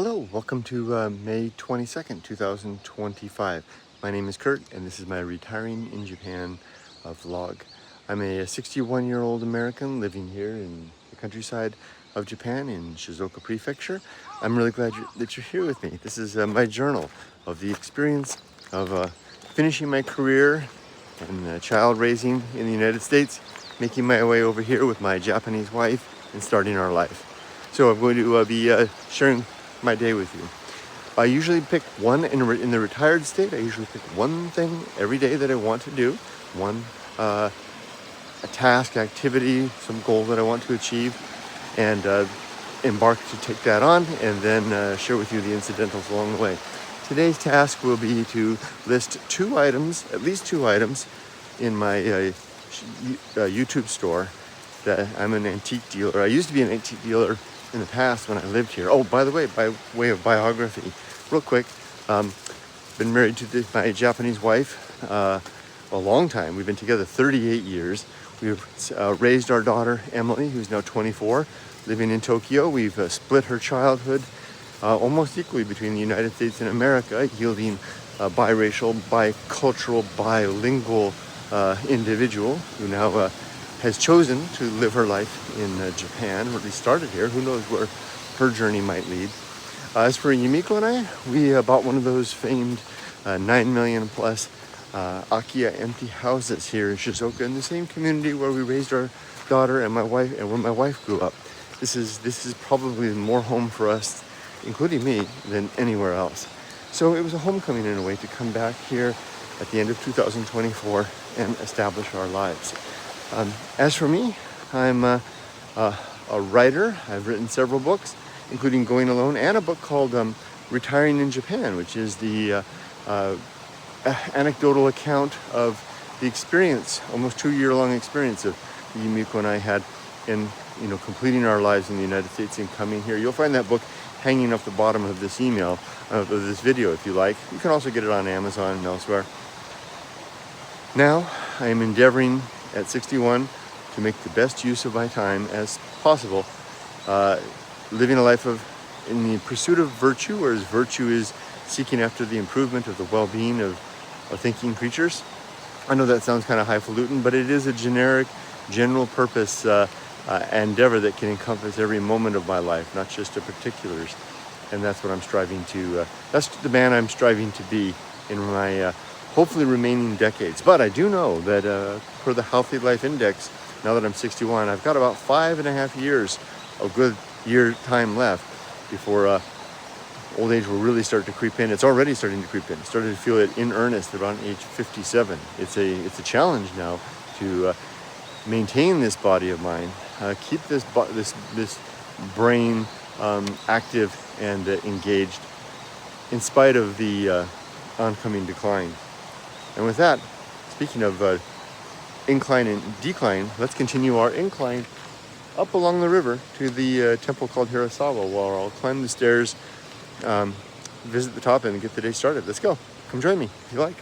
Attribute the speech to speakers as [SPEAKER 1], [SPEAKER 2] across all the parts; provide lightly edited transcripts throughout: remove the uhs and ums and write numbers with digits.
[SPEAKER 1] Hello, welcome to May 22nd, 2025. My name is Kurt, and this is my Retiring in Japan vlog. I'm a 61-year-old American living here in the countryside of Japan in Shizuoka Prefecture. I'm really glad that you're here with me. This is my journal of the experience of finishing my career in child raising in the United States, making my way over here with my Japanese wife, and starting our life. So I'm going to be sharing my day with you. I usually pick one in the retired state. I usually pick one thing every day that I want to do, one a task, activity, some goal that I want to achieve, and embark to take that on, and then share with you the incidentals along the way. Today's task will be to list at least two items in my YouTube store. That I'm an antique dealer. I used to be an antique dealer in the past when I lived here. Oh, by the way, by way of biography, real quick, been married to my Japanese wife a long time. We've been together 38 years. We've raised our daughter, Emily, who's now 24, living in Tokyo. We've split her childhood almost equally between the United States and America, yielding a biracial, bicultural, bilingual individual who now has chosen to live her life in Japan, or at least started here. Who knows where her journey might lead. As for Yumiko and I, we bought one of those famed 9 million plus Akiya empty houses here in Shizuoka, in the same community where we raised our daughter and my wife, and where my wife grew up. This is probably more home for us, including me, than anywhere else. So it was a homecoming in a way to come back here at the end of 2024 and establish our lives. As for me, I'm a writer. I've written several books, including Going Alone, and a book called Retiring in Japan, which is the anecdotal account of the experience, almost 2-year-long experience of Yumiko and I had in completing our lives in the United States and coming here. You'll find that book hanging off the bottom of this of this video if you like. You can also get it on Amazon and elsewhere. Now, I am endeavoring at 61 to make the best use of my time as possible, living a life in the pursuit of virtue, whereas virtue is seeking after the improvement of the well-being of thinking creatures. I know that sounds kind of highfalutin, but it is a generic, general purpose endeavor that can encompass every moment of my life, not just the particulars. And that's what I'm striving to, that's the man I'm striving to be in my hopefully remaining decades. But I do know that for the Healthy Life Index, now that I'm 61, I've got about 5.5 years of good time left before old age will really start to creep in. It's already starting to creep in. Started to feel it in earnest around age 57. It's a challenge now to maintain this body of mine, keep this brain active and engaged in spite of the oncoming decline. And with that, speaking of incline and decline, let's continue our incline up along the river to the temple called Hirasawa, where I'll climb the stairs, visit the top, and get the day started. Let's go. Come join me if you like.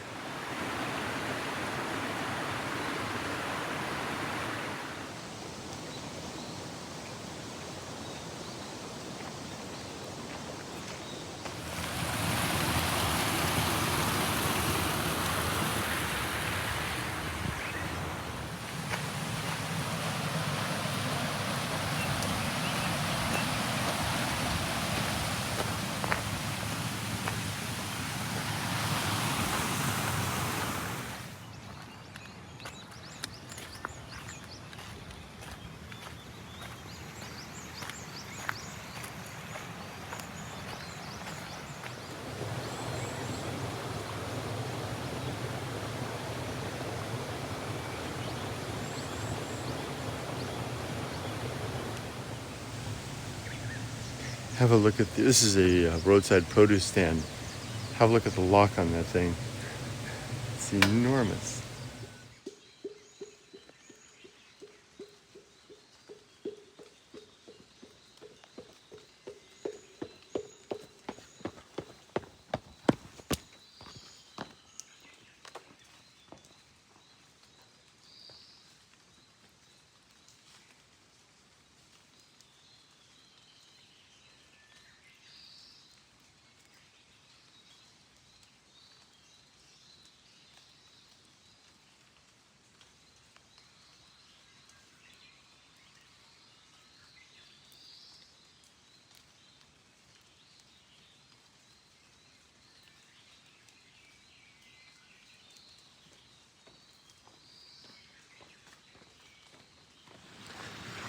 [SPEAKER 1] Have a look at this is a roadside produce stand. Have a look at the lock on that thing. It's enormous.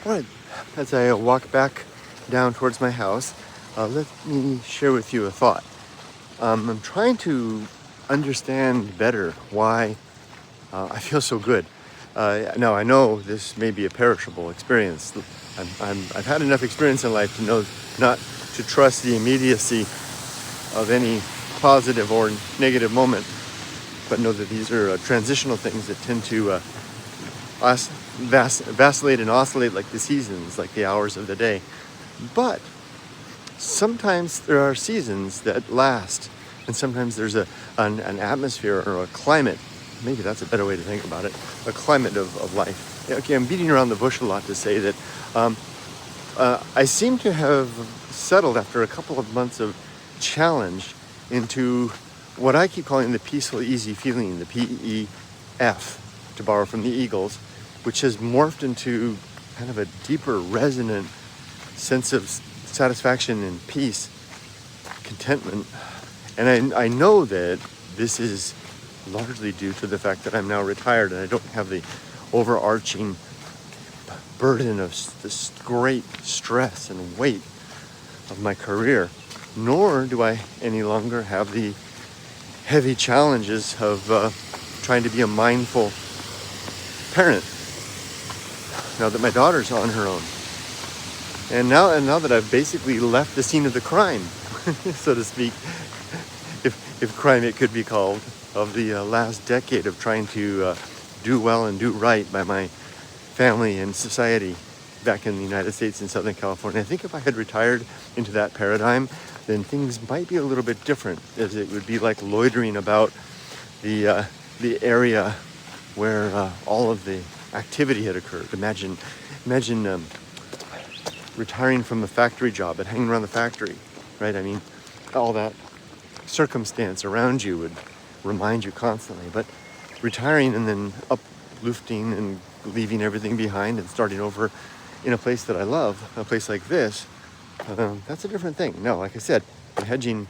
[SPEAKER 1] All right, as I walk back down towards my house, let me share with you a thought. I'm trying to understand better why I feel so good. Now I know this may be a perishable experience. I've had enough experience in life to know not to trust the immediacy of any positive or negative moment, but know that these are transitional things that tend to vacillate and oscillate like the seasons, like the hours of the day. But sometimes there are seasons that last, and sometimes there's an atmosphere or a climate. Maybe that's a better way to think about it. A climate of life. Okay, I'm beating around the bush a lot to say that I seem to have settled after a couple of months of challenge into what I keep calling the peaceful, easy feeling, the PEF, to borrow from the Eagles, which has morphed into kind of a deeper, resonant sense of satisfaction and peace, contentment. And I know that this is largely due to the fact that I'm now retired and I don't have the overarching burden of this great stress and weight of my career, nor do I any longer have the heavy challenges of trying to be a mindful parent now that my daughter's on her own. And now that I've basically left the scene of the crime, so to speak, if crime it could be called, of the last decade of trying to do well and do right by my family and society back in the United States in Southern California. I think if I had retired into that paradigm, then things might be a little bit different, as it would be like loitering about the area where all of the activity had occurred. Imagine retiring from a factory job and hanging around the factory, right? I mean, all that circumstance around you would remind you constantly. But retiring and then uplifting and leaving everything behind and starting over in a place that I love, a place like this, that's a different thing. No, like I said, I'm hedging.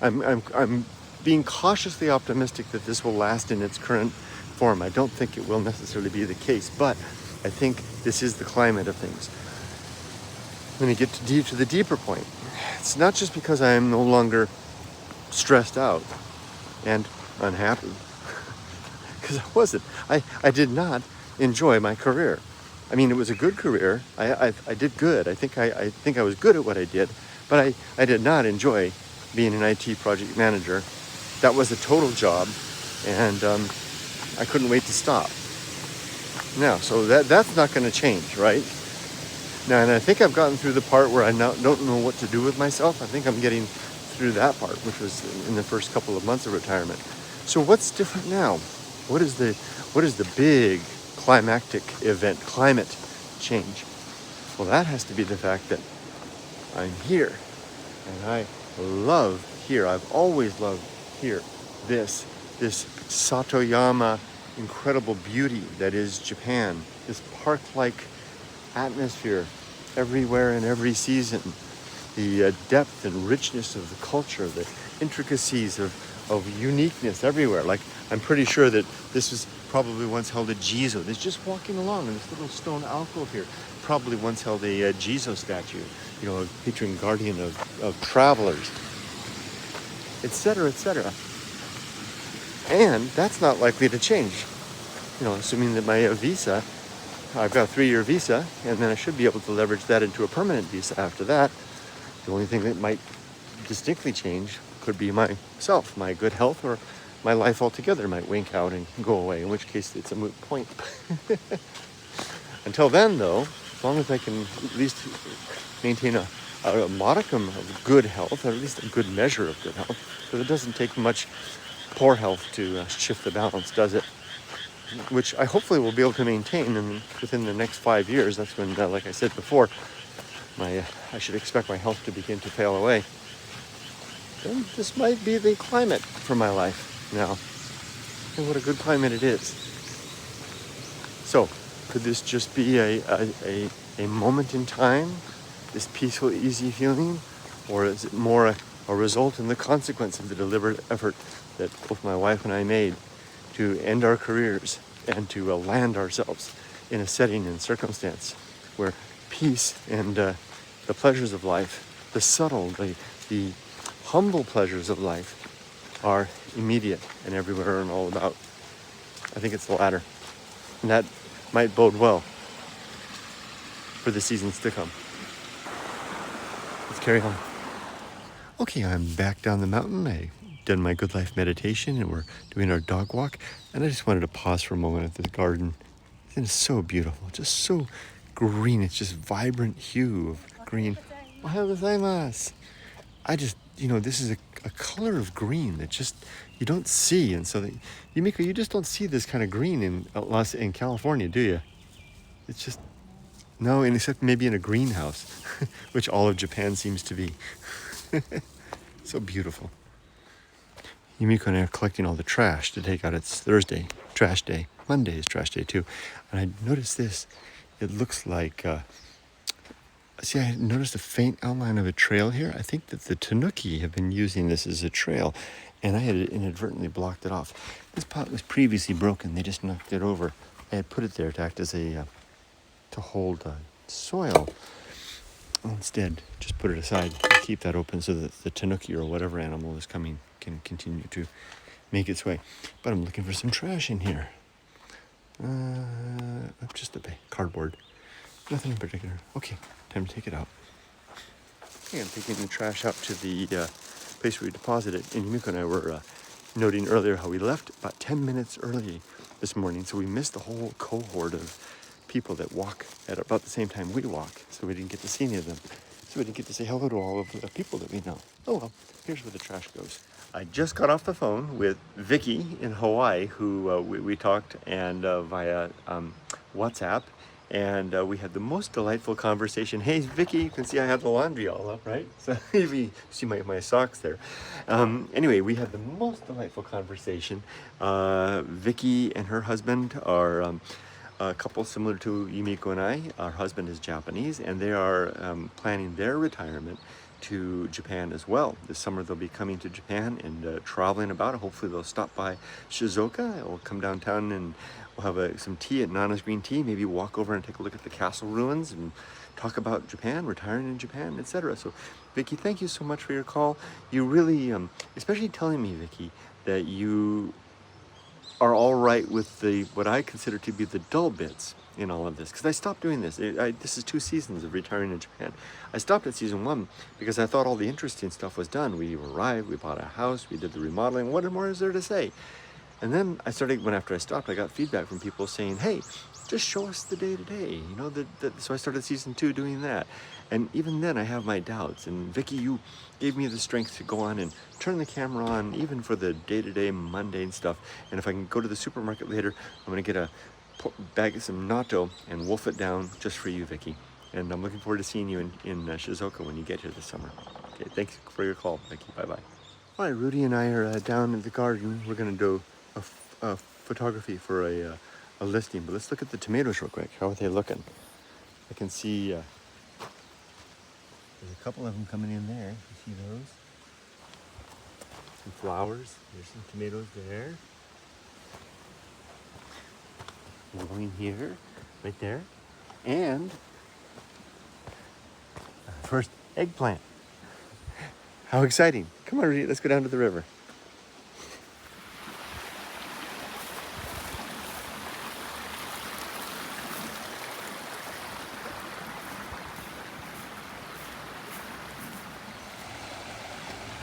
[SPEAKER 1] I'm being cautiously optimistic that this will last in its current form. I don't think it will necessarily be the case, but I think this is the climate of things. When you get to the deeper point, it's not just because I am no longer stressed out and unhappy, because I wasn't. I did not enjoy my career. I mean, it was a good career. I did good. I think I was good at what I did, but I did not enjoy being an IT project manager. That was a total job, and I couldn't wait to stop. Now, so that's not going to change, right? Now, and I think I've gotten through the part where I now don't know what to do with myself. I think I'm getting through that part, which was in the first couple of months of retirement. So what's different now? What is the big climactic event, climate change? Well, that has to be the fact that I'm here, and I love here. I've always loved here. This Satoyama incredible beauty that is Japan. This park-like atmosphere everywhere in every season. The depth and richness of the culture, the intricacies of uniqueness everywhere. Like, I'm pretty sure that this was probably once held a Jizo. There's just walking along in this little stone alcove here. Probably once held a Jizo statue, you know, featuring guardian of travelers, etc., etc. And that's not likely to change. You know, assuming that my visa, I've got a 3-year visa, and then I should be able to leverage that into a permanent visa after that. The only thing that might distinctly change could be myself, my good health, or my life altogether might wink out and go away, in which case it's a moot point. Until then, though, as long as I can at least maintain a modicum of good health, or at least a good measure of good health, because it doesn't take much poor health to shift the balance, does it? Which I hopefully will be able to maintain within the next 5 years. That's when, like I said before, I should expect my health to begin to fail away. Then this might be the climate for my life now. And what a good climate it is. So, could this just be a moment in time, this peaceful, easy feeling? Or is it more a result and the consequence of the deliberate effort that both my wife and I made to end our careers and to land ourselves in a setting and circumstance where peace and the pleasures of life, the subtle, the humble pleasures of life are immediate and everywhere and all about. I think it's the latter. And that might bode well for the seasons to come. Let's carry on. Okay, I'm back down the mountain. I done my good life meditation and we're doing our dog walk. And I just wanted to pause for a moment at the garden. It's so beautiful, just so green. It's just vibrant hue of green. Ohayou gozaimasu. I just, this is a color of green that just you don't see. And so, Yumiko, you just don't see this kind of green in California, do you? It's just, no, and except maybe in a greenhouse, which all of Japan seems to be. So beautiful. Yumiko and I are collecting all the trash to take out. It's Thursday, trash day. Monday is trash day too. And I noticed this. It looks like, I noticed a faint outline of a trail here. I think that the tanuki have been using this as a trail, and I had inadvertently blocked it off. This pot was previously broken. They just knocked it over. I had put it there to act as to hold soil. Instead, just put it aside and keep that open so that the tanuki or whatever animal is coming can continue to make its way. But I'm looking for some trash in here. Just a cardboard. Nothing in particular. Okay, time to take it out. Okay, I'm taking the trash out to the place where we deposit it. And Yumiko and I were noting earlier how we left about 10 minutes early this morning. So we missed the whole cohort of people that walk at about the same time we walk. So we didn't get to see any of them. So we didn't get to say hello to all of the people that we know. Oh well, here's where the trash goes. I just got off the phone with Vicky in Hawaii, who we talked and via WhatsApp. And we had the most delightful conversation. Hey, Vicky, you can see I have the laundry all up, right? So if you see my socks there. Anyway, we had the most delightful conversation. Vicky and her husband are a couple similar to Yumiko and I. Our husband is Japanese, and they are planning their retirement to Japan as well. This summer they'll be coming to Japan and traveling about. Hopefully they'll stop by Shizuoka. We'll come downtown and we'll have some tea at Nana's Green Tea. Maybe walk over and take a look at the castle ruins and talk about Japan, retiring in Japan, etc. So, Vicky, thank you so much for your call. You really, especially telling me, Vicky, that you are all right with what I consider to be the dull bits in all of this, because I stopped doing this. This is 2 seasons of retiring in Japan. I stopped at season 1 because I thought all the interesting stuff was done. We arrived, we bought a house, we did the remodeling. What more is there to say? And then after I stopped, I got feedback from people saying, hey, just show us the day-to-day, so I started season 2 doing that. And even then I have my doubts. And Vicky, you gave me the strength to go on and turn the camera on, even for the day-to-day mundane stuff. And if I can go to the supermarket later, I'm gonna get a bag of some natto and wolf it down just for you, Vicky. And I'm looking forward to seeing you in Shizuoka when you get here this summer. Okay, thanks for your call, Vicky. Bye-bye. All right, Rudy and I are down in the garden. We're gonna do a photography for a listing, but let's look at the tomatoes real quick. How are they looking? I can see there's a couple of them coming in there. You see those? Some flowers. There's some tomatoes there. Going here, right there, and first eggplant. How exciting! Come on, Rudy, let's go down to the river.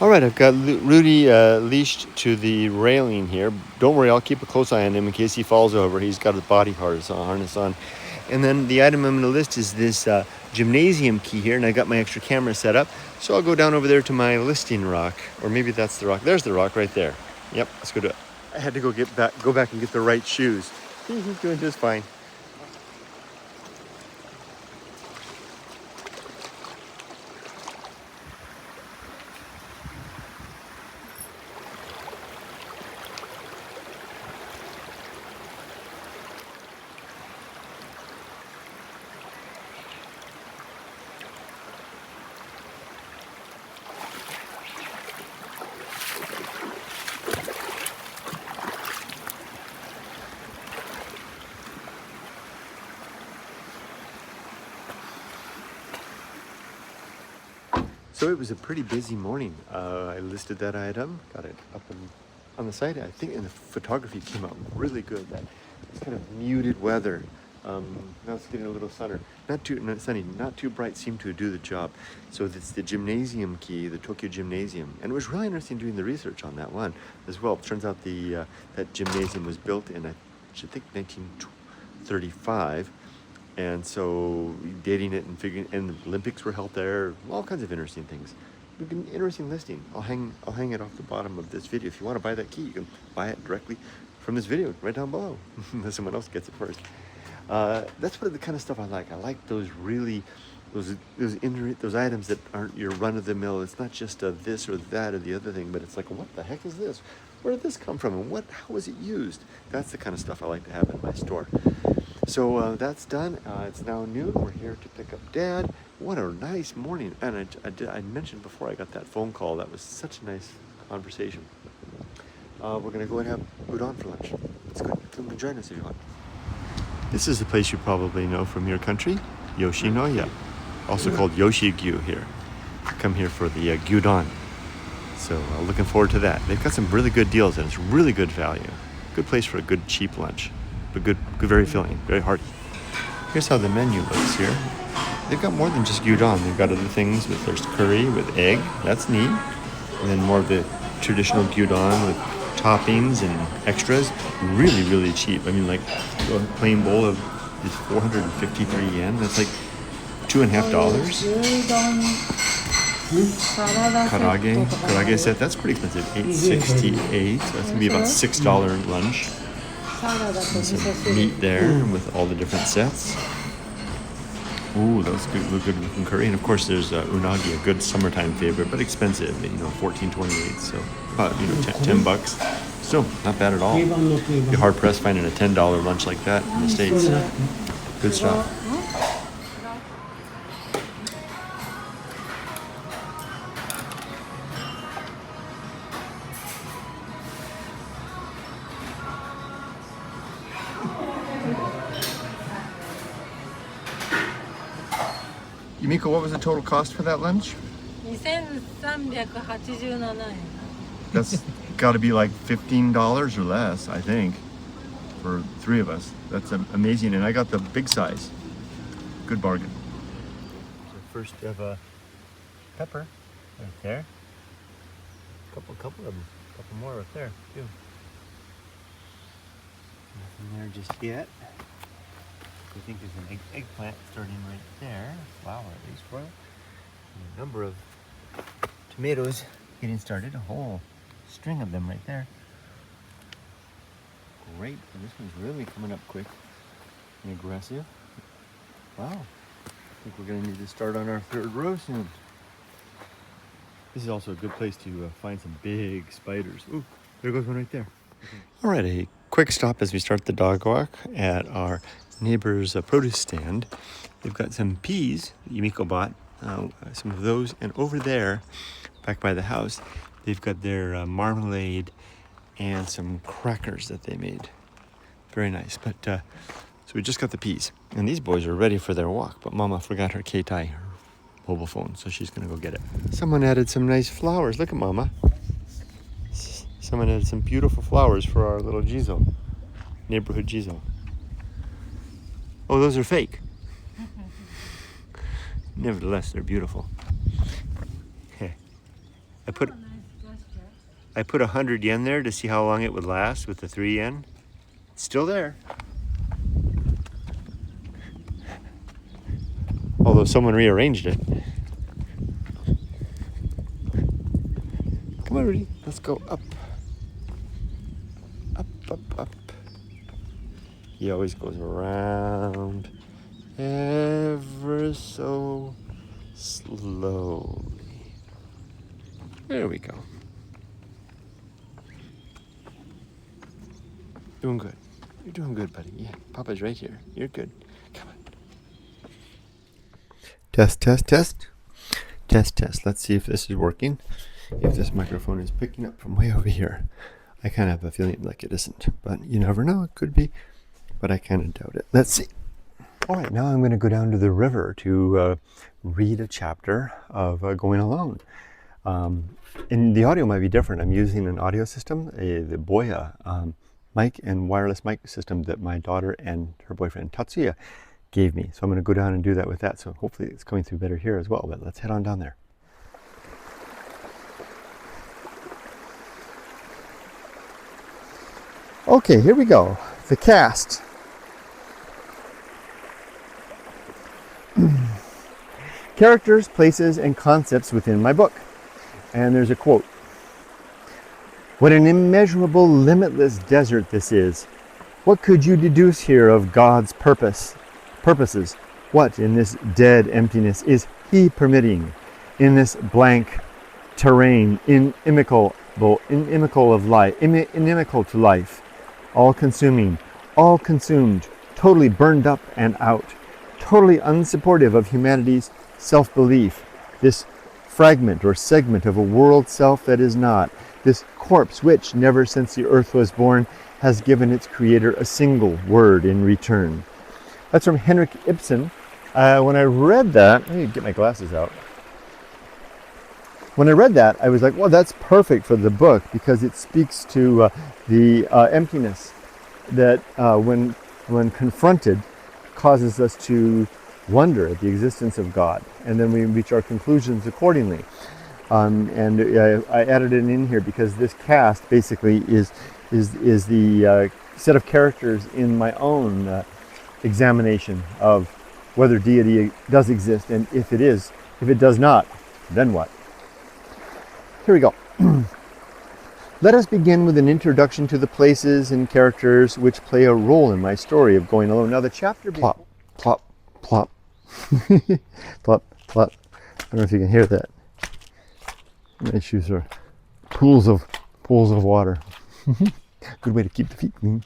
[SPEAKER 1] All right, I've got Rudy leashed to the railing here. Don't worry, I'll keep a close eye on him in case he falls over. He's got his body harness on. And then the item I'm going to list is this gymnasium key here, and I got my extra camera set up. So I'll go down over there to my listing rock, or maybe that's the rock. There's the rock right there. Yep, let's go do it. I had to go back and get the right shoes. He's doing just fine. So it was a pretty busy morning. I listed that item, got it up on the site. I think, and the photography came out really good. That it's kind of muted weather. Now it's getting a little sunner. Not sunny, not too bright. Seemed to do the job. So it's the gymnasium key, the Tokyo Gymnasium, and it was really interesting doing the research on that one as well. It turns out that gymnasium was built in I think 1935. And so dating it and figuring, and the Olympics were held there, all kinds of interesting things. An interesting listing. I'll hang it off the bottom of this video. If you want to buy that key, you can buy it directly from this video right down below, unless someone else gets it first. That's what the kind of stuff I like. I like those really, those items that aren't your run-of-the-mill. It's not just this or that or the other thing, but it's like, what the heck is this? Where did this come from? And how was it used? That's the kind of stuff I like to have in my store. So that's done. It's now noon. We're here to pick up Dad. What a nice morning. And I mentioned before I got that phone call. That was such a nice conversation. We're going to go and have udon for lunch. It's good. Come join us if you want. This is a place you probably know from your country, Yoshinoya, also called Yoshigyu here. Come here for the gyudon. So looking forward to that. They've got some really good deals and it's really good value. Good place for a good cheap lunch. But good, very filling, very hearty. Here's how the menu looks here. They've got more than just gyudon. They've got other things there's curry with egg, that's neat. And then more of the traditional gyudon with toppings and extras. Really, really cheap. I mean, like a plain bowl of is 453 yen. That's like $2.50. Karage set, that's pretty expensive. $8.68. So that's gonna be about $6 lunch. And some meat there with all the different sets. Ooh, those good looking curry. And of course there's unagi, a good summertime favorite, but expensive, $14.28. So about, $10. Still not bad at all. You're hard pressed finding a $10 lunch like that in the States. Good stuff. Yumiko, what was the total cost for that lunch?
[SPEAKER 2] 2387 円.
[SPEAKER 1] That's got to be like $15 or less, I think, for 3 of us. That's amazing, and I got the big size. Good bargain. So first we have a pepper right there. Couple of them. Couple more right there too. Nothing there just yet. I think there's an eggplant starting right there, flower at least for it. And a number of tomatoes getting started, a whole string of them right there. Great, and this one's really coming up quick and aggressive. Wow, I think we're gonna need to start on our 3rd row soon. This is also a good place to find some big spiders. Ooh, there goes one right there. All right, a quick stop as we start the dog walk at our neighbor's produce stand. They've got some peas that Yumiko bought, some of those, and over there, back by the house, they've got their marmalade and some crackers that they made. Very nice. But so we just got the peas, and these boys are ready for their walk. But Mama forgot her Keitai, her mobile phone, so she's gonna go get it. Someone added some nice flowers. Look at Mama. Someone added some beautiful flowers for our little Jizo, neighborhood Jizo. Oh, those are fake. Nevertheless, they're beautiful. Okay. I put 100 yen there to see how long it would last with the 3 yen. It's still there. Although someone rearranged it. Come on, Rudy. Let's go up. Up, up, up. He always goes around ever so slowly. There we go. Doing good. You're doing good, buddy. Yeah, Papa's right here. You're good. Come on. Test, test, test. Test, test. Let's see if this is working. If this microphone is picking up from way over here. I kind of have a feeling like it isn't, but you never know. It could be, but I kind of doubt it. Let's see. All right, now I'm going to go down to the river to read a chapter of Going Alone. And the audio might be different. I'm using an audio system, the Boya mic and wireless mic system that my daughter and her boyfriend Tatsuya gave me. So I'm going to go down and do that with that. So hopefully it's coming through better here as well. But let's head on down there. Okay, here we go. The cast. Characters, places, and concepts within my book. And there's a quote. What an immeasurable, limitless desert this is. What could you deduce here of God's purposes? What in this dead emptiness is He permitting? In this blank terrain, inimical to life, all-consuming, all consumed, totally burned up and out, totally unsupportive of humanity's self-belief, this fragment or segment of a world self that is not, this corpse which, never since the earth was born, has given its creator a single word in return. That's from Henrik Ibsen. When I read that, let me get my glasses out. When I read that, I was like, well, that's perfect for the book because it speaks to the emptiness that when confronted causes us to wonder at the existence of God, and then we reach our conclusions accordingly. And I added it in here because this cast basically is the set of characters in my own examination of whether deity does exist, and if it does not, then what? Here we go. Let us begin with an introduction to the places and characters which play a role in my story of Going Alone. Now the chapter plop, plop, plop, plop, plop. I don't know if you can hear that. My shoes are pools of water. Good way to keep the feet clean.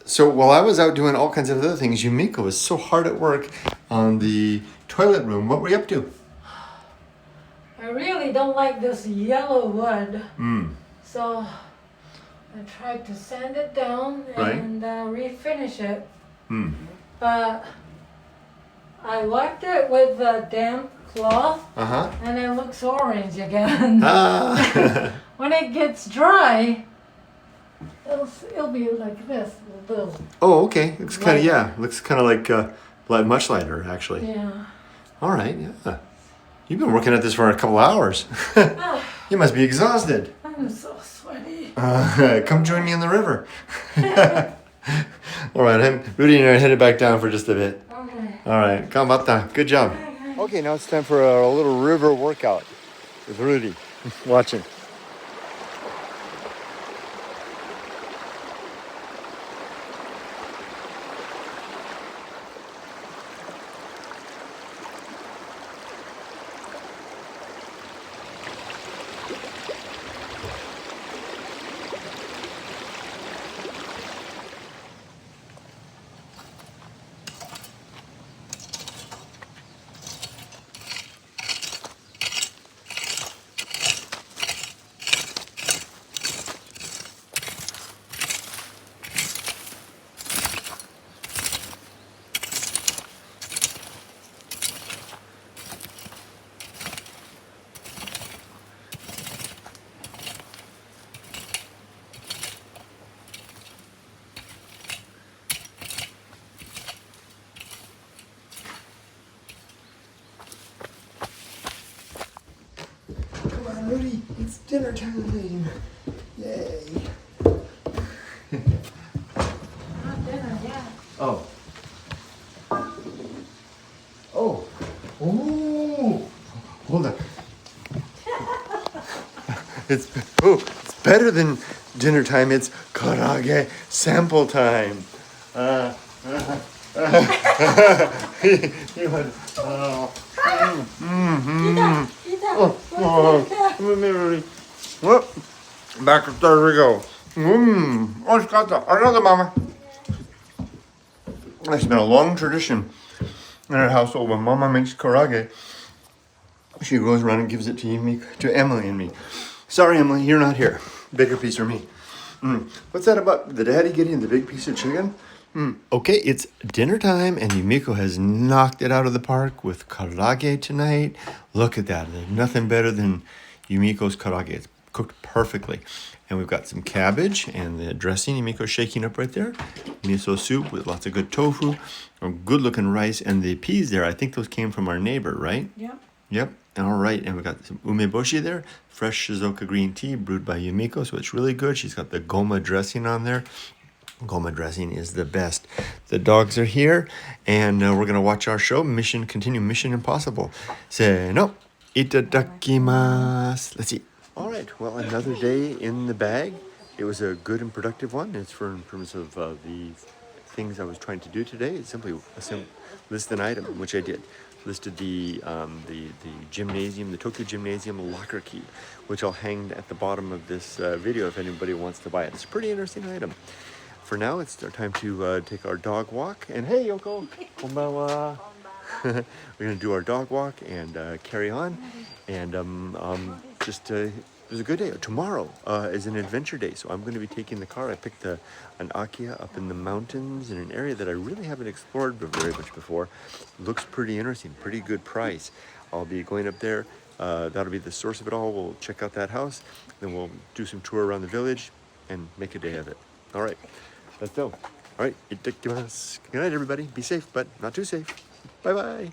[SPEAKER 1] So while I was out doing all kinds of other things, Yumiko was so hard at work on the toilet room. What were you up to?
[SPEAKER 2] I really don't like this yellow wood. So I tried to sand it down and refinish it. But I wiped it with a damp cloth and it looks orange again. When it gets dry, it'll be like this.
[SPEAKER 1] Oh, okay. Looks kind of, looks kind of like much lighter, actually.
[SPEAKER 2] Yeah.
[SPEAKER 1] All right, yeah. You've been working at this for a couple hours. You must be exhausted.
[SPEAKER 2] I'm so sweaty.
[SPEAKER 1] Come join me in the river. All right, Rudy and I are headed back down for just a bit.
[SPEAKER 2] Okay.
[SPEAKER 1] All right, kamata. Good job. Okay, now it's time for a little river workout with Rudy. Watching. Rudy, it's dinner time. Yay.
[SPEAKER 2] Not dinner yet.
[SPEAKER 1] Oh. Oh. Ooh. Hold on. It's better than dinner time. It's karage sample time. Back there we go. Another mama. It's been a long tradition in our household. When Mama makes karage, she goes around and gives it to Emily and me. Sorry, Emily, you're not here. Bigger piece for me. What's that about the daddy getting the big piece of chicken? Okay, it's dinner time, and Yumiko has knocked it out of the park with karaage tonight. Look at that. There's nothing better than Yumiko's karaage. It's cooked perfectly. And we've got some cabbage and the dressing Yumiko's shaking up right there. Miso soup with lots of good tofu, a good looking rice, and the peas there. I think those came from our neighbor, right?
[SPEAKER 2] Yep.
[SPEAKER 1] Yep. All right. And we've got some umeboshi there, fresh Shizuoka green tea brewed by Yumiko. So it's really good. She's got the goma dressing on there. Goma dressing is the best. The dogs are here, and we're going to watch our show, Mission Impossible. Se no, itadakimasu. Let's see. All right, well, another day in the bag. It was a good and productive one. It's for in terms of the things I was trying to do today. It's simply list an item, which I did. Listed the gymnasium, the Tokyo Gymnasium locker key, which I'll hang at the bottom of this video if anybody wants to buy it. It's a pretty interesting item. For now, it's our time to take our dog walk. And hey, Yoko, konbanwa. We're going to do our dog walk and carry on. And it was a good day. Tomorrow is an adventure day, so I'm going to be taking the car. I picked an Akia up in the mountains in an area that I really haven't explored very much before. Looks pretty interesting, pretty good price. I'll be going up there. That'll be the source of it all. We'll check out that house. Then we'll do some tour around the village and make a day of it. All right. Let's go. All right. Good night, everybody. Be safe, but not too safe. Bye-bye.